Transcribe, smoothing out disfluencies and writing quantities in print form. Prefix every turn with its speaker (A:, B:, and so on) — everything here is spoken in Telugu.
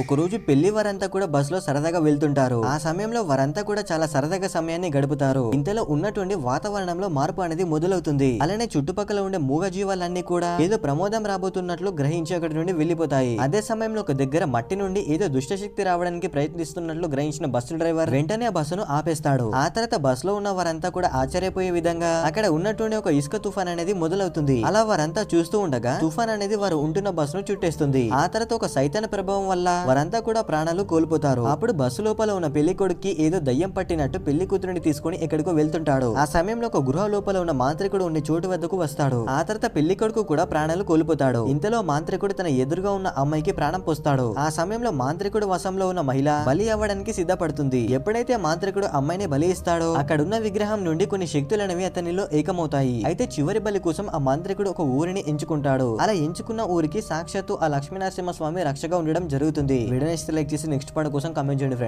A: ఒకరోజు పెళ్లి వారంతా కూడా బస్ లో సరదాగా వెళ్తుంటారు. ఆ సమయంలో వారంతా కూడా చాలా సరదాగా సమయాన్ని గడుపుతారు. ఇంతలో ఉన్నటువంటి వాతావరణంలో మార్పు అనేది మొదలవుతుంది. అలానే చుట్టుపక్కల ఉండే మూగ జీవాలన్నీ కూడా ఏదో ప్రమోదం రాబోతున్నట్లు గ్రహించి అక్కడి నుండి వెళ్లిపోతాయి. అదే సమయంలో ఒక దగ్గర మట్టి నుండి ఏదో దుష్టశక్తి రావడానికి ప్రయత్నిస్తున్నట్లు గ్రహించిన బస్సు డ్రైవర్ వెంటనే ఆ బస్సును ఆపేస్తాడు. ఆ తర్వాత బస్ లో ఉన్న వారంతా కూడా ఆశ్చర్యపోయే విధంగా అక్కడ ఉన్నటువంటి ఒక ఇసుక తుఫాన్ అనేది మొదలవుతుంది. అలా వారంతా చూస్తూ ఉండగా తుఫాన్ అనేది వారు ఉంటున్న బస్సును చుట్టేస్తుంది. ఆ తర్వాత ఒక సైతాన ప్రభావం వల్ల వారంతా కూడా ప్రాణాలు కోల్పోతారు. అప్పుడు బస్సు లోపల ఉన్న పెళ్లి కొడుక్కి ఏదో దయ్యం పట్టినట్టు పెళ్లి కూతురిని తీసుకుని ఎక్కడికో వెళ్తుంటాడు. ఆ సమయంలో ఒక గృహ లోపల ఉన్న మాంత్రికుడు ఉండే చోటు వద్దకు వస్తాడు. ఆ తర్వాత పెళ్లి కొడుకు కూడా ప్రాణాలు కోల్పోతాడు. ఇంతలో మాంత్రికుడు తన ఎదురుగా ఉన్న అమ్మాయికి ప్రాణం పోస్తాడు. ఆ సమయంలో మాంత్రికుడు వశంలో ఉన్న మహిళ బలి అవ్వడానికి సిద్ధపడుతుంది. ఎప్పుడైతే మాంత్రికుడు అమ్మాయిని బలి ఇస్తాడో అక్కడున్న విగ్రహం నుండి కొన్ని శక్తులనేవి అతనిలో ఏకమవుతాయి. అయితే చివరి బలి కోసం ఆ మాంత్రికుడు ఒక ఊరిని ఎంచుకుంటాడు. అలా ఎంచుకున్న ఊరికి సాక్షాత్తు ఆ లక్ష్మీనరసింహ స్వామి రక్షగా ఉండడం జరుగుతుంది. వీడియో లైక్ చేసి నెక్స్ట్ పార్ట్ కోసం కామెంట్ చేయండి ఫ్రెండ్స్.